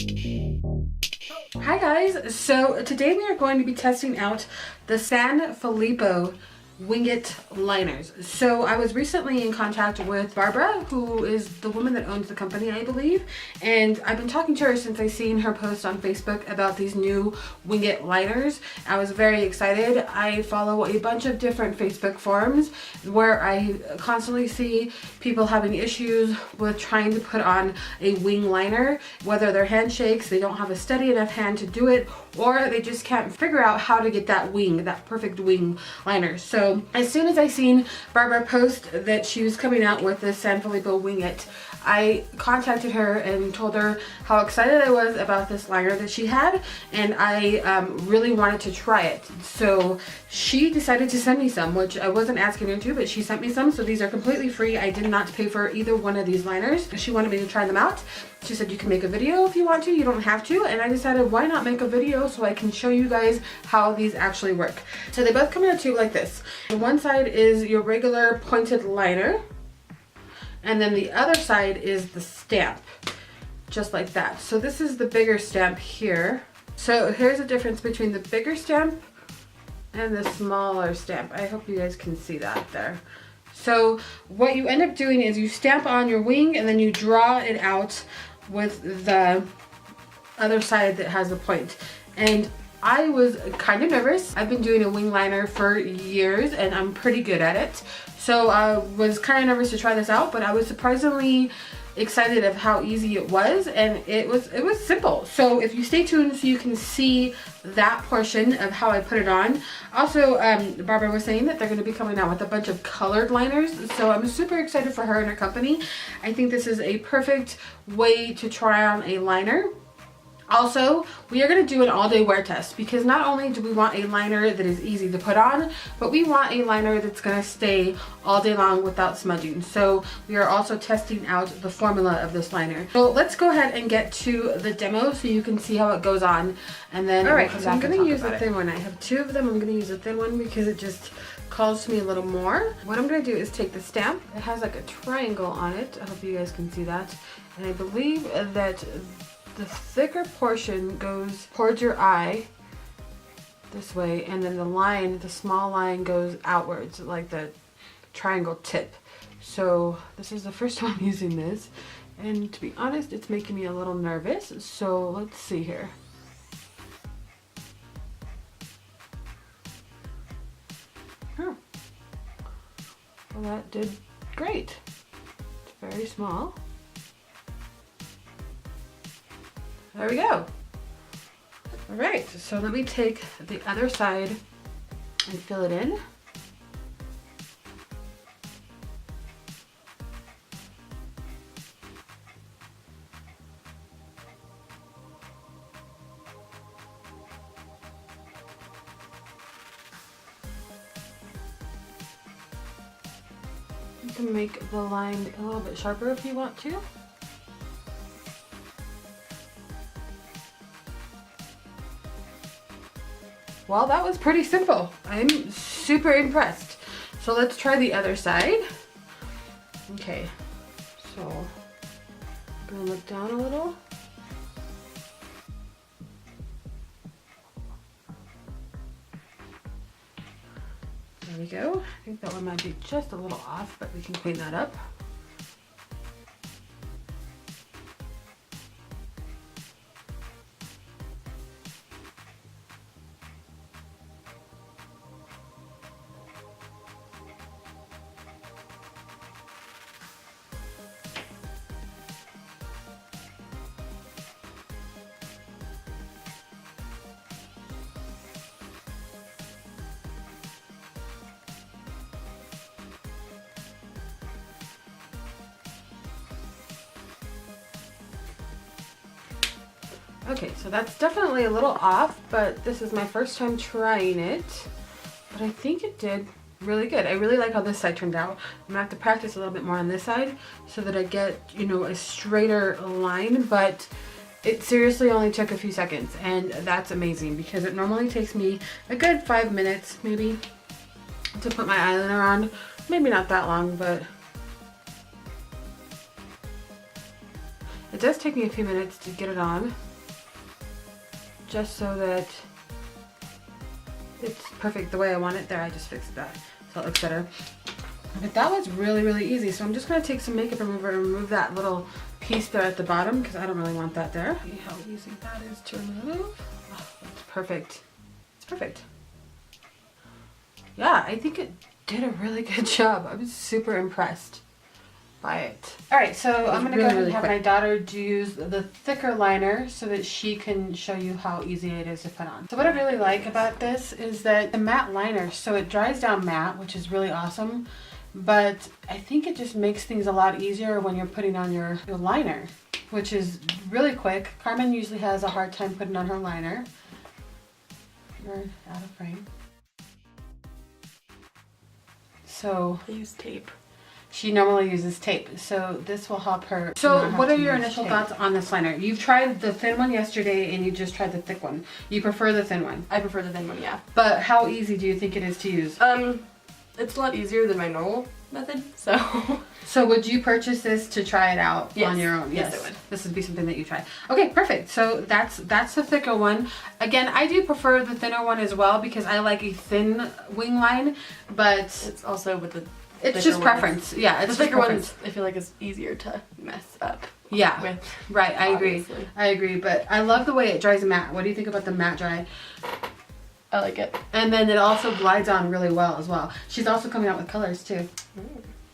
Hi guys, so today we are going to be testing out the Sanfilippo Winged liners. So I was recently in contact with Barbara, who is the woman that owns the company, I believe, and I've been talking to her since I seen her post on Facebook about these new Winged liners. I was very excited. I follow a bunch of different Facebook forums where I constantly see people having issues with trying to put on a wing liner, whether their hand shakes, they don't have a steady enough hand to do it, or they just can't figure out how to get that wing, that perfect wing liner. So as soon as I seen Barbara post that she was coming out with this Sanfilippo Wing It, I contacted her and told her how excited I was about this liner that she had, and I really wanted to try it. So she decided to send me some, which I wasn't asking her to, but she sent me some. So these are completely free. I did not pay for either one of these liners. She wanted me to try them out. She said you can make a video if you want to, you don't have to. And I decided why not make a video so I can show you guys how these actually work. So they both come in a tube like this. On one side is your regular pointed liner, and then the other side is the stamp, just like that. So this is the bigger stamp here. So here's the difference between the bigger stamp and the smaller stamp. I hope you guys can see that there. So what you end up doing is you stamp on your wing and then you draw it out with the other side that has the point. And I was kind of nervous. I've been doing a wing liner for years and I'm pretty good at it. So I was kind of nervous to try this out, but I was surprisingly excited of how easy it was, and it was simple. So if you stay tuned so you can see that portion of how I put it on. Also, Barbara was saying that they're going to be coming out with a bunch of colored liners, so I'm super excited for her and her company. I think this is a perfect way to try on a liner. Also, we are going to do an all-day wear test, because not only do we want a liner that is easy to put on, but we want a liner that's going to stay all day long without smudging. So we are also testing out the formula of this liner. So let's go ahead and get to the demo so you can see how it goes on, and then alright, so I'm going to use the thin one. I have two of them. I'm going to use the thin one because it just calls to me a little more. What I'm going to do is take the stamp. It has like a triangle on it. I hope you guys can see that. And I believe that the thicker portion goes towards your eye this way, and then the line, the small line, goes outwards like the triangle tip. So this is the first time I'm using this, and to be honest, it's making me a little nervous. So let's see here. Well, that did great. It's very small. There we go. All right, so let me take the other side and fill it in. You can make the line a little bit sharper if you want to. Well, that was pretty simple. I'm super impressed. So let's try the other side. Okay, so I'm gonna look down a little. There we go. I think that one might be just a little off, but we can clean that up. Okay, so that's definitely a little off, but this is my first time trying it. But I think it did really good. I really like how this side turned out. I'm gonna have to practice a little bit more on this side so that I get, you know, a straighter line, but it seriously only took a few seconds, and that's amazing because it normally takes me a good 5 minutes maybe to put my eyeliner on. Maybe not that long, but it does take me a few minutes to get it on. just so that it's perfect the way I want it. There, I just fixed that so it looks better. But that was really, really easy. So I'm just going to take some makeup remover and remove that little piece there at the bottom because I don't really want that there. See how easy that is to remove. Oh, it's perfect. It's perfect. Yeah, I think it did a really good job. I was super impressed by it. Alright, so I'm going to go ahead and have my daughter use the thicker liner so that she can show you how easy it is to put on. So what I really like about this is that the matte liner, so it dries down matte, which is really awesome, but I think it just makes things a lot easier when you're putting on your liner, which is really quick. Carmen usually has a hard time putting on her liner. You're out of frame. So I use tape. She normally uses tape, so this will help her. So what are your initial thoughts on this liner? You've tried the thin one yesterday and you just tried the thick one. You prefer the thin one? I prefer the thin one, yeah. But how easy do you think it is to use? It's a lot easier than my normal method, so. So would you purchase this to try it out on your own? Yes, I would. This would be something that you try. Okay, perfect. So that's the thicker one. Again, I do prefer the thinner one as well because I like a thin wing line, but it's also with the it's just preference. Yeah, it's the thicker preference. ones I feel like is easier to mess up. Yeah, with, right. I obviously. agree. I agree, but I love the way it dries matte. What do you think about the matte dry? I like it. And then it also glides on really well as well. She's also coming out with colors too.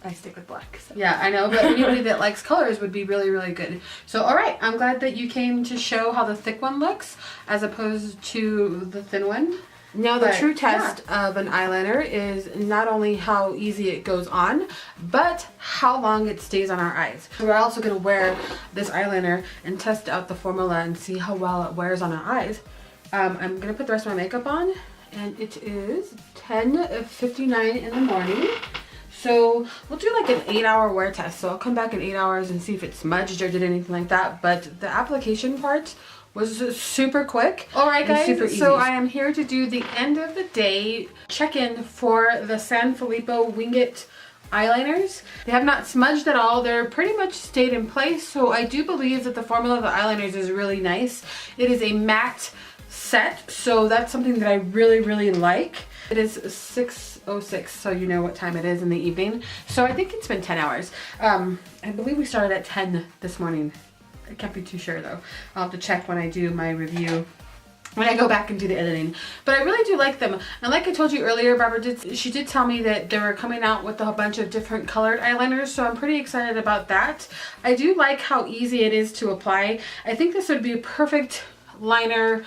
I stick with black. So. Yeah, I know, but anybody that likes colors would be really, really good. So, all right, I'm glad that you came to show how the thick one looks as opposed to the thin one. Now, the true test of an eyeliner is not only how easy it goes on, but how long it stays on our eyes. So we're also going to wear this eyeliner and test out the formula and see how well it wears on our eyes. I'm going to put the rest of my makeup on, and it is 10:59 in the morning. So we'll do like an 8-hour wear test. So I'll come back in 8 hours and see if it smudged or did anything like that. But the application part was super quick. All right, guys, super easy. So I am here to do the end of the day check-in for the Sanfilippo Winged eyeliners. They have not smudged at all. They're pretty much stayed in place. So I do believe that the formula of the eyeliners is really nice. It is a matte set, so that's something that I really, really like. It is 6:06, so you know what time it is in the evening. So I think it's been 10 hours. I believe we started at 10 this morning. I can't be too sure though. I'll have to check when I do my review, when I go back and do the editing. But I really do like them. And like I told you earlier, Barbara did tell me that they were coming out with a bunch of different colored eyeliners, so I'm pretty excited about that. I do like how easy it is to apply. I think this would be a perfect liner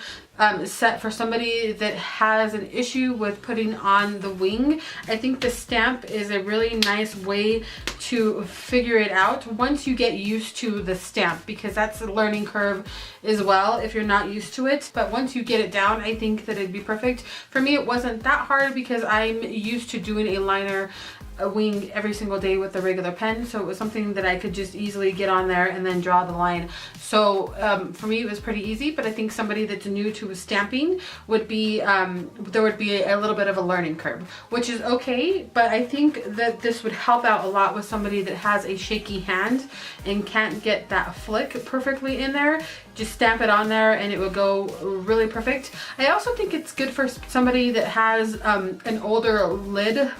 set for somebody that has an issue with putting on the wing. I think the stamp is a really nice way to figure it out once you get used to the stamp, because that's a learning curve as well if you're not used to it. But once you get it down, I think that it'd be perfect. For me, it wasn't that hard because I'm used to doing a liner, a wing every single day with a regular pen, so it was something that I could just easily get on there and then draw the line. So for me it was pretty easy, but I think somebody that's new to stamping would be there would be a little bit of a learning curve, which is okay. But I think that this would help out a lot with somebody that has a shaky hand and can't get that flick perfectly in there. Just stamp it on there and it will go really perfect. I also think it's good for somebody that has an older lid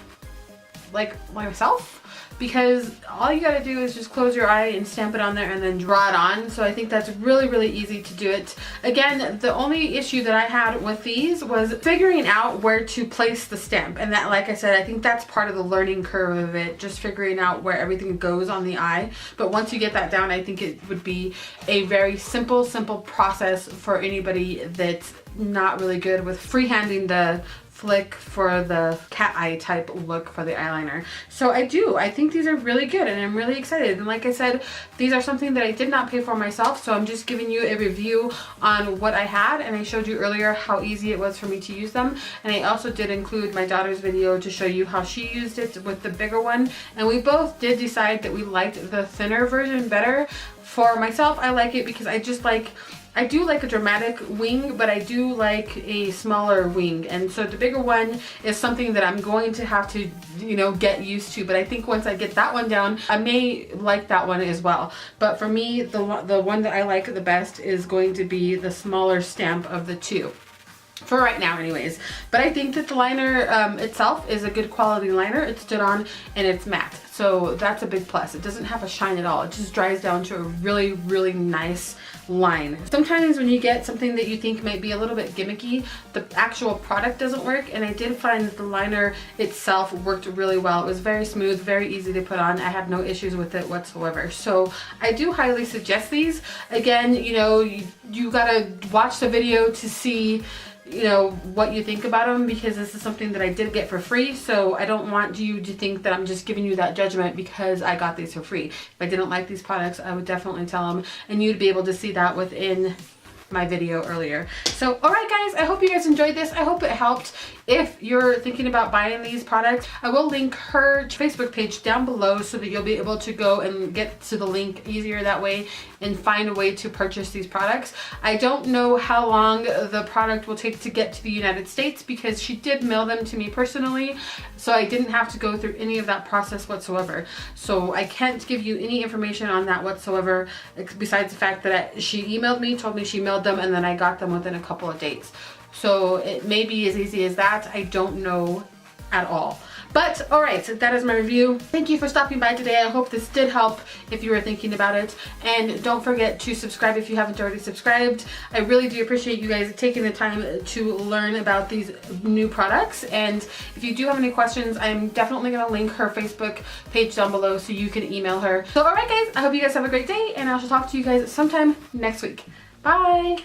like myself, because all you gotta do is just close your eye and stamp it on there and then draw it on. So I think that's really, really easy to do it. Again, the only issue that I had with these was figuring out where to place the stamp, and that, like I said, I think that's part of the learning curve of it, just figuring out where everything goes on the eye. But once you get that down, I think it would be a very simple process for anybody that's not really good with freehanding the flick for the cat eye type look for the eyeliner. So I think these are really good and I'm really excited. And like I said, these are something that I did not pay for myself, so I'm just giving you a review on what I had, and I showed you earlier how easy it was for me to use them. And I also did include my daughter's video to show you how she used it with the bigger one, and we both did decide that we liked the thinner version better. For myself, I like it because I I do like a dramatic wing, but I do like a smaller wing. And so the bigger one is something that I'm going to have to, you know, get used to. But I think once I get that one down, I may like that one as well. But for me, the one that I like the best is going to be the smaller stamp of the two. For right now anyways. But I think that the liner itself is a good quality liner. It's stood on and it's matte. So that's a big plus. It doesn't have a shine at all. It just dries down to a really, really nice line. Sometimes when you get something that you think might be a little bit gimmicky, the actual product doesn't work, and I did find that the liner itself worked really well. It was very smooth, very easy to put on. I had no issues with it whatsoever. So I do highly suggest these. Again, you know, you gotta watch the video to see, you know, what you think about them, because this is something that I did get for free. So I don't want you to think that I'm just giving you that judgment because I got these for free. If I didn't like these products, I would definitely tell them, and you'd be able to see that within my video earlier. So alright guys, I hope you guys enjoyed this. I hope it helped. If you're thinking about buying these products, I will link her Facebook page down below so that you'll be able to go and get to the link easier that way and find a way to purchase these products. I don't know how long the product will take to get to the United States because she did mail them to me personally, so I didn't have to go through any of that process whatsoever. So I can't give you any information on that whatsoever, besides the fact that she emailed me, told me she mailed them, and then I got them within a couple of days. So it may be as easy as that. I don't know at all. But alright, so that is my review. Thank you for stopping by today. I hope this did help if you were thinking about it. And don't forget to subscribe if you haven't already subscribed. I really do appreciate you guys taking the time to learn about these new products. And if you do have any questions, I'm definitely going to link her Facebook page down below so you can email her. So alright guys, I hope you guys have a great day, and I shall talk to you guys sometime next week. Bye!